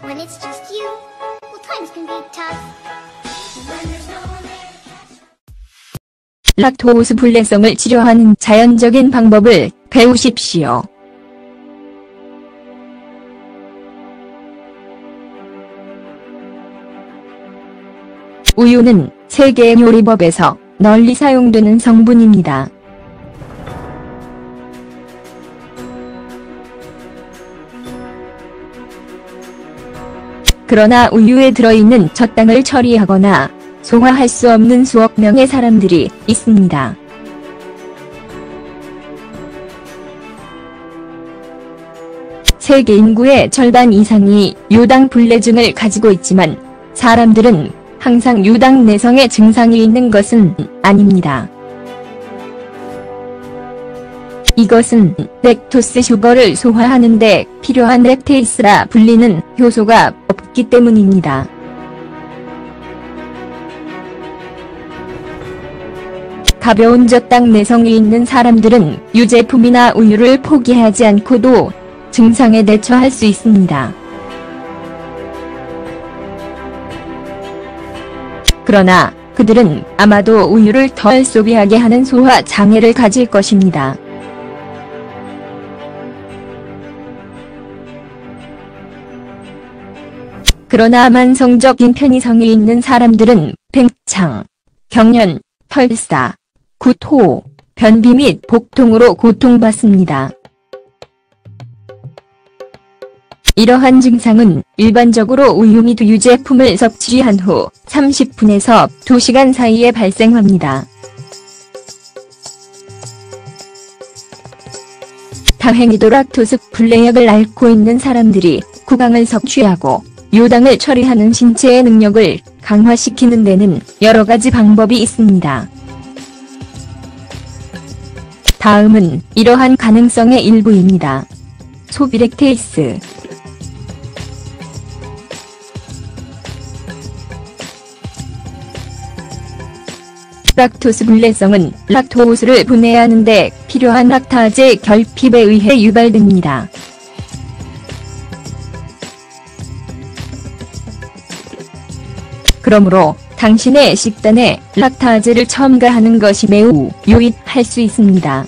When it's just you, well, times can be tough. When there's no one there to catch up. 락토스 불내성을 치료하는 자연적인 방법을 배우십시오. 우유는 세계 요리법에서 널리 사용되는 성분입니다. 그러나 우유에 들어있는 젖당을 처리하거나 소화할 수 없는 수억 명의 사람들이 있습니다. 세계 인구의 절반 이상이 유당불내증을 가지고 있지만 사람들은 항상 유당 내성의 증상이 있는 것은 아닙니다. 이것은 렉토스 슈거를 소화하는 데 필요한 렉테이스라 불리는 효소가 없기 때문입니다. 가벼운 젖당 내성이 있는 사람들은 유제품이나 우유를 포기하지 않고도 증상에 대처할 수 있습니다. 그러나 그들은 아마도 우유를 덜 소비하게 하는 소화 장애를 가질 것입니다. 그러나 만성적인 편의성이 있는 사람들은 팽창, 경련, 설사, 구토, 변비 및 복통으로 고통받습니다. 이러한 증상은 일반적으로 우유 및 유제품을 섭취한 후 30분에서 2시간 사이에 발생합니다. 다행히도 락토스 불내약을 앓고 있는 사람들이 구강을 섭취하고 유당을 처리하는 신체의 능력을 강화시키는 데는 여러 가지 방법이 있습니다. 다음은 이러한 가능성의 일부입니다. 소비 렉테이스. 락토스 불내성은 락토스를 분해하는 데 필요한 락타제 결핍에 의해 유발됩니다. 그러므로 당신의 식단에 락타제를 첨가하는 것이 매우 유익할 수 있습니다.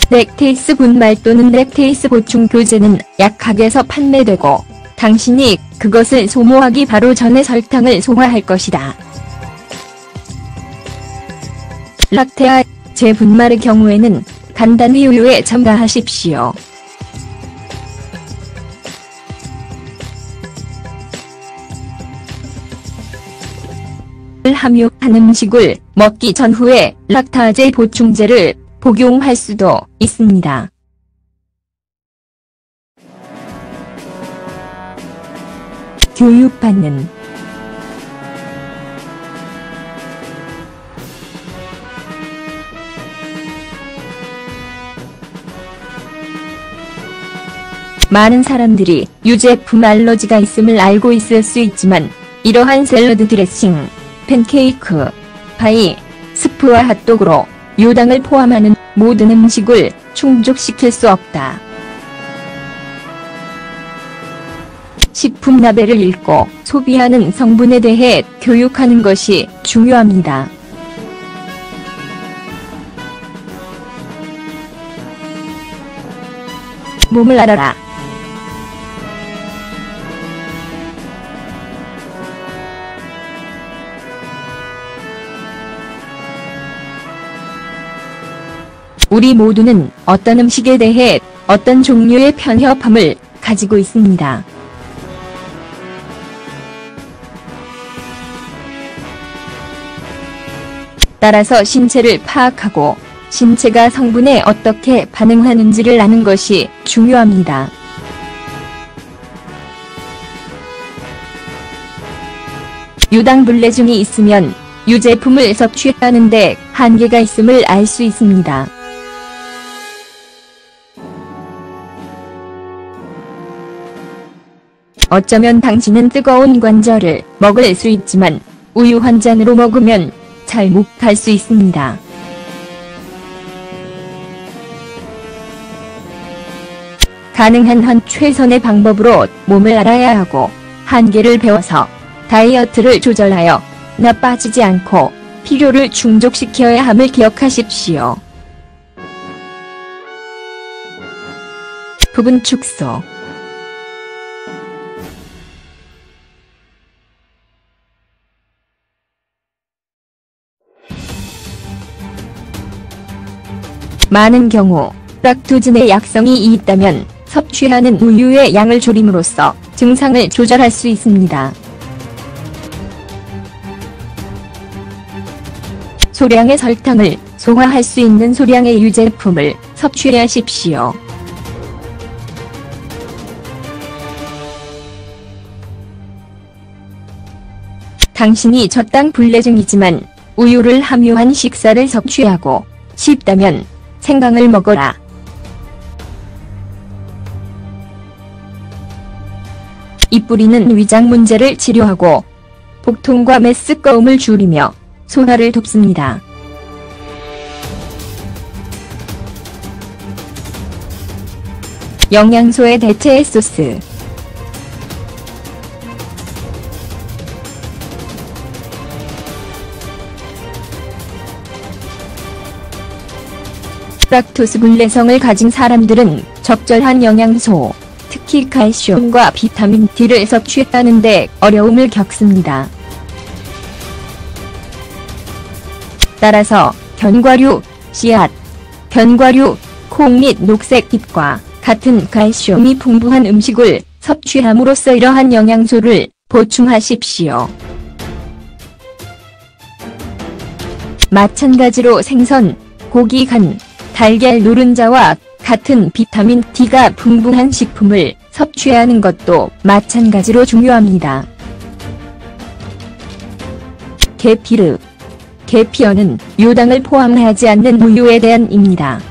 렉테이스 분말 또는 렉테이스 보충 교재는 약학에서 판매되고 당신이 그것을 소모하기 바로 전에 설탕을 소화할 것이다. 락테아 제 분말의 경우에는 간단히 우유에 첨가하십시오. 함유한 음식을 먹기 전후에 락타제 보충제를 복용할 수도 있습니다. 교육받는 많은 사람들이 유제품 알러지가 있음을 알고 있을 수 있지만 이러한 샐러드 드레싱, 팬케이크, 파이, 스프와 핫도그로 유당을 포함하는 모든 음식을 충족시킬 수 없다. 식품 라벨을 읽고 소비하는 성분에 대해 교육하는 것이 중요합니다. 몸을 알아라. 우리 모두는 어떤 음식에 대해 어떤 종류의 편협함을 가지고 있습니다. 따라서 신체를 파악하고 신체가 성분에 어떻게 반응하는지를 아는 것이 중요합니다. 유당불내증이 있으면 유제품을 섭취하는 데 한계가 있음을 알 수 있습니다. 어쩌면 당신은 뜨거운 관절을 먹을 수 있지만 우유 한 잔으로 먹으면 잘 못 갈 수 있습니다. 가능한 한 최선의 방법으로 몸을 알아야 하고 한계를 배워서 다이어트를 조절하여 나빠지지 않고 필요를 충족시켜야 함을 기억하십시오. 부분 축소. 많은 경우 락토즈의 약성이 있다면 섭취하는 우유의 양을 줄임으로써 증상을 조절할 수 있습니다. 소량의 설탕을 소화할 수 있는 소량의 유제품을 섭취하십시오. 당신이 저당 불내증이지만 우유를 함유한 식사를 섭취하고 싶다면 생강을 먹어라. 이 뿌리는 위장 문제를 치료하고 복통과 메스꺼움을 줄이며 소화를 돕습니다. 영양소의 대체 소스. 락토스 불내성을 가진 사람들은 적절한 영양소, 특히 칼슘과 비타민 D를 섭취하는데 어려움을 겪습니다. 따라서 견과류, 씨앗, 견과류, 콩 및 녹색 잎과 같은 칼슘이 풍부한 음식을 섭취함으로써 이러한 영양소를 보충하십시오. 마찬가지로 생선, 고기 간, 달걀 노른자와 같은 비타민 D가 풍부한 식품을 섭취하는 것도 마찬가지로 중요합니다. 계피르. 계피어는 유당을 포함하지 않는 우유에 대한입니다.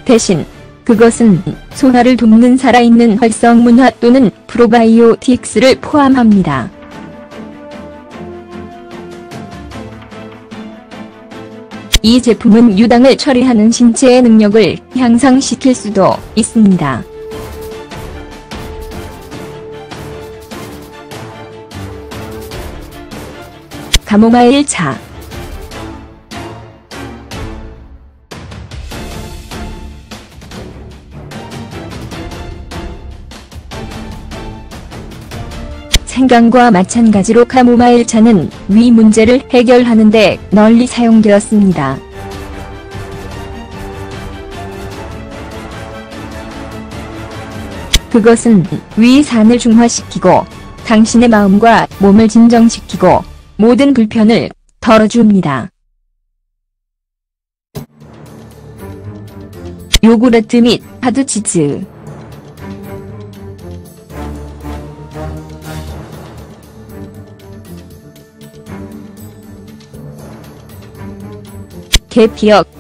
대신 그것은 소화를 돕는 살아있는 활성문화 또는 프로바이오틱스를 포함합니다. 이 제품은 유당을 처리하는 신체의 능력을 향상시킬 수도 있습니다. 카모마일 차. 생강과 마찬가지로 카모마일 차는 위 문제를 해결하는 데 널리 사용되었습니다. 그것은 위산을 중화시키고 당신의 마음과 몸을 진정시키고 모든 불편을 덜어줍니다. 요구르트 및 하드치즈.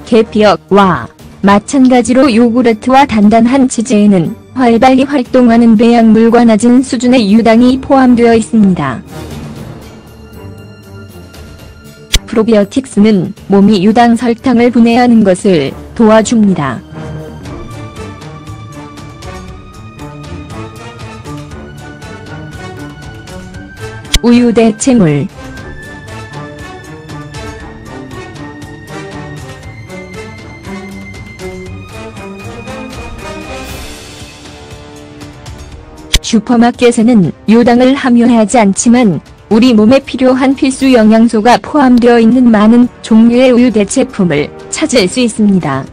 계피역와 마찬가지로 요구르트와 단단한 치즈에는 활발히 활동하는 배양물과 낮은 수준의 유당이 포함되어 있습니다. 프로비오틱스는 몸이 유당 설탕을 분해하는 것을 도와줍니다. 우유 대체물. 슈퍼마켓에는 유당을 함유하지 않지만 우리 몸에 필요한 필수 영양소가 포함되어 있는 많은 종류의 우유 대체품을 찾을 수 있습니다.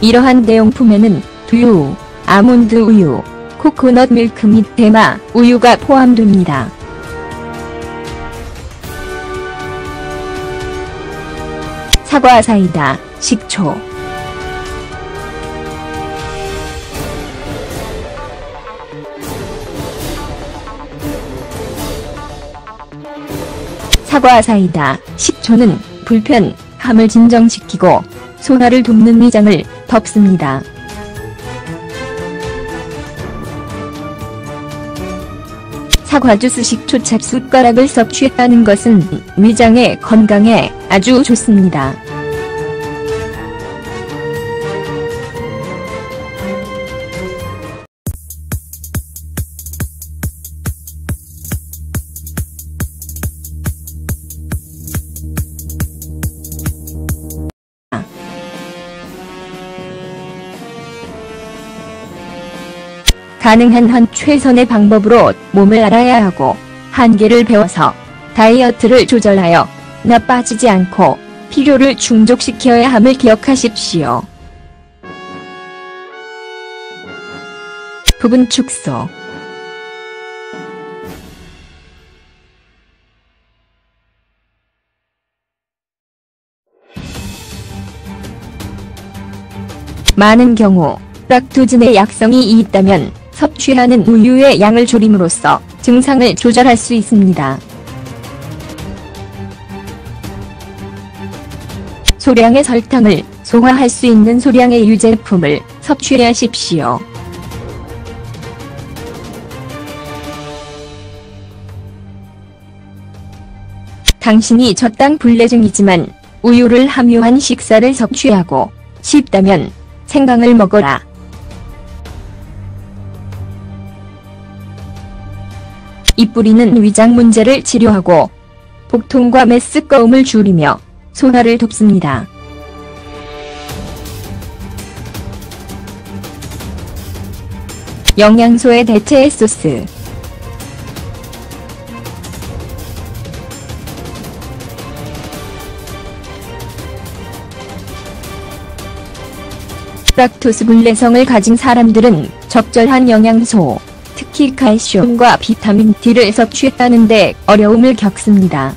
이러한 대용품에는 두유, 아몬드 우유, 코코넛 밀크 및 대마 우유가 포함됩니다. 사과 사이다, 식초. 사과 사이다, 식초는 불편함을 진정시키고 소화를 돕는 위장을 덮습니다. 사과주스 식초 찹숟가락을 섭취했다는 것은 위장에 건강에 아주 좋습니다. 가능한 한 최선의 방법으로 몸을 알아야 하고 한계를 배워서 다이어트를 조절하여 나빠지지 않고 필요를 충족시켜야 함을 기억하십시오. 부분 축소. 많은 경우 락토젠의 약성이 있다면 섭취하는 우유의 양을 줄임으로써 증상을 조절할 수 있습니다. 소량의 설탕을 소화할 수 있는 소량의 유제품을 섭취하십시오. 당신이 저당 불내증이지만 우유를 함유한 식사를 섭취하고 싶다면 생강을 먹어라. 이 뿌리는 위장 문제를 치료하고 복통과 메스꺼움을 줄이며 소화를 돕습니다. 영양소의 대체 소스. 락토스 불내성을 가진 사람들은 적절한 영양소, 특히 칼슘과 비타민 D를 섭취하는데 어려움을 겪습니다.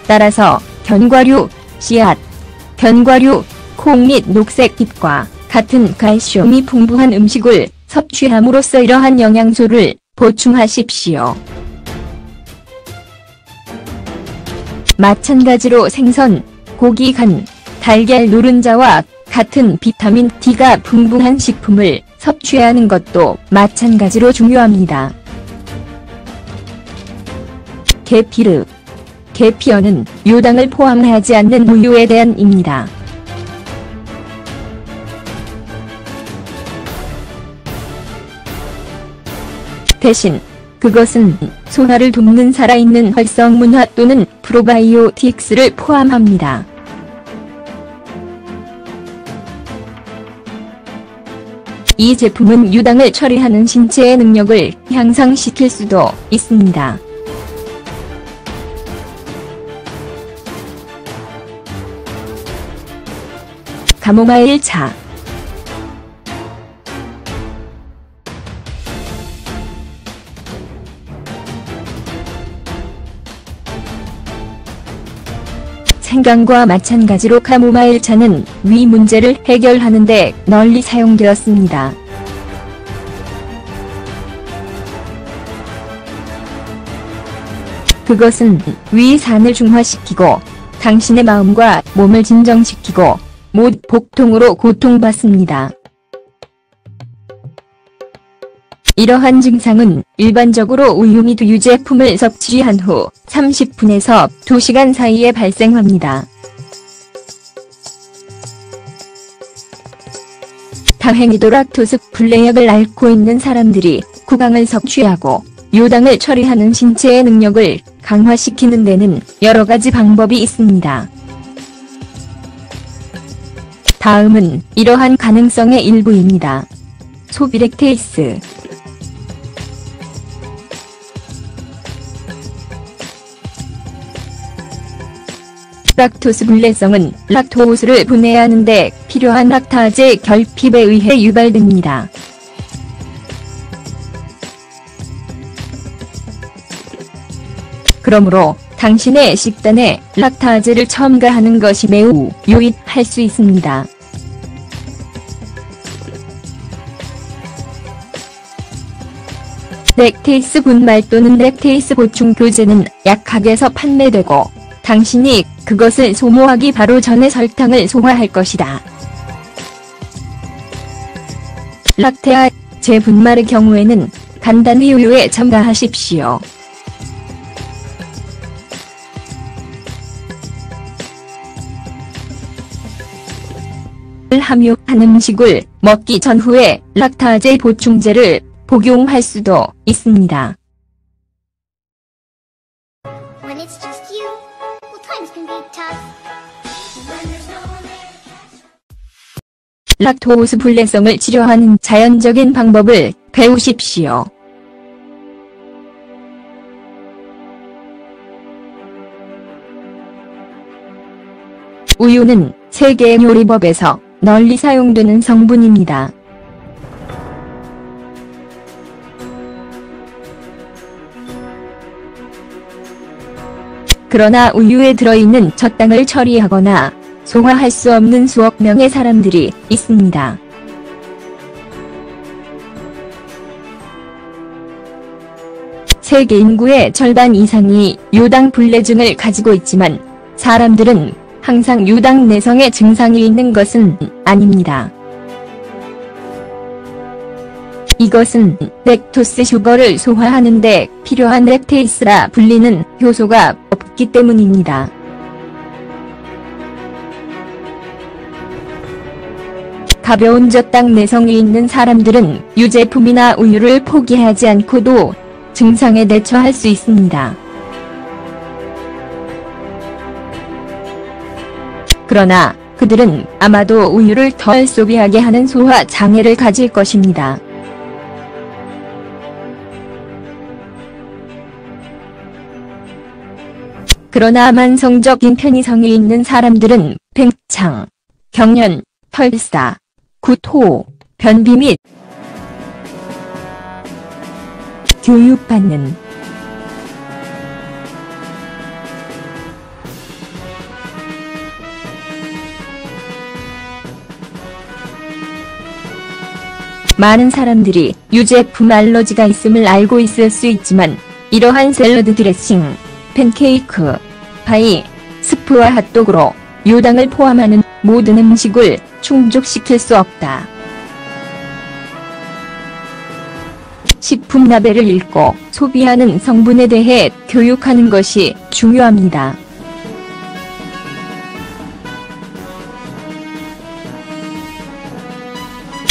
따라서 견과류, 씨앗, 견과류, 콩 및 녹색 잎과 같은 칼슘이 풍부한 음식을 섭취함으로써 이러한 영양소를 보충하십시오. 마찬가지로 생선, 고기 간, 달걀 노른자와 같은 비타민 D가 풍부한 식품을 섭취하는 것도 마찬가지로 중요합니다. 계피르. 계피어는 유당을 포함하지 않는 우유에 대한입니다. 대신 그것은 소화를 돕는 살아있는 활성문화 또는 프로바이오틱스를 포함합니다. 이 제품은 유당을 처리하는 신체의 능력을 향상시킬 수도 있습니다. 카모마일 차. 생강과 마찬가지로 카모마일 차는 위 문제를 해결하는 데 널리 사용되었습니다. 그것은 위산을 중화시키고 당신의 마음과 몸을 진정시키고 못 복통으로 고통받습니다. 이러한 증상은 일반적으로 우유 및 유제품을 섭취한 후 30분에서 2시간 사이에 발생합니다. 다행히도 락토스 불내약을 앓고 있는 사람들이 구강을 섭취하고 유당을 처리하는 신체의 능력을 강화시키는 데는 여러 가지 방법이 있습니다. 다음은 이러한 가능성의 일부입니다. 소비 렉테이스. 락토스 불내성은 락토스를 분해하는 데 필요한 락타제 결핍에 의해 유발됩니다. 그러므로 당신의 식단에 락타제를 첨가하는 것이 매우 유익할 수 있습니다. 렉테이스 분말 또는 렉테이스 보충 교제는 약학에서 판매되고 당신이 그것을 소모하기 바로 전에 설탕을 소화할 것이다. 락테아, 재분말의 경우에는 간단히 우유에 첨가하십시오. 함유한 음식을 먹기 전후에 락타제 보충제를 복용할 수도 있습니다. When it's just you, well, times can be tough. When there's no one there to catch up. 락토스 불내성을 치료하는 자연적인 방법을 배우십시오. 우유는 세계 요리법에서 널리 사용되는 성분입니다. 그러나 우유에 들어있는 젖당을 처리하거나 소화할 수 없는 수억 명의 사람들이 있습니다. 세계 인구의 절반 이상이 유당 불내증을 가지고 있지만 사람들은 항상 유당 내성의 증상이 있는 것은 아닙니다. 이것은 렉토스 슈거를 소화하는 데 필요한 렉테이스라 불리는 효소가 없기 때문입니다. 가벼운 젖당 내성이 있는 사람들은 유제품이나 우유를 포기하지 않고도 증상에 대처할 수 있습니다. 그러나 그들은 아마도 우유를 덜 소비하게 하는 소화 장애를 가질 것입니다. 그러나 만성적인 편의성이 있는 사람들은 팽창, 경련, 설사, 구토, 변비 및 교육받는 많은 사람들이 유제품 알러지가 있음을 알고 있을 수 있지만 이러한 샐러드 드레싱, 팬케이크, 파이, 스프와 핫도그로 유당을 포함하는 모든 음식을 충족시킬 수 없다. 식품 라벨을 읽고 소비하는 성분에 대해 교육하는 것이 중요합니다.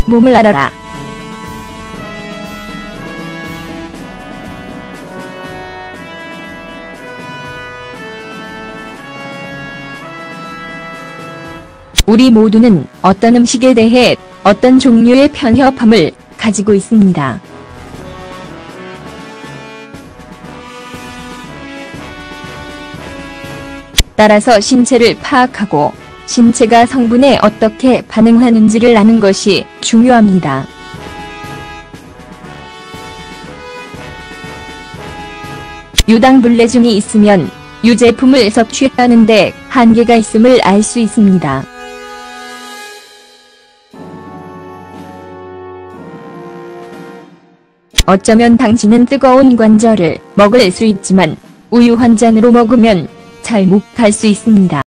몸을 알아라. 우리 모두는 어떤 음식에 대해 어떤 종류의 편협함을 가지고 있습니다. 따라서 신체를 파악하고 신체가 성분에 어떻게 반응하는지를 아는 것이 중요합니다. 유당불내증이 있으면 유제품을 섭취하는데 한계가 있음을 알 수 있습니다. 어쩌면 당신은 뜨거운 관절을 먹을 수 있지만 우유 한 잔으로 먹으면 잘 못 갈 수 있습니다.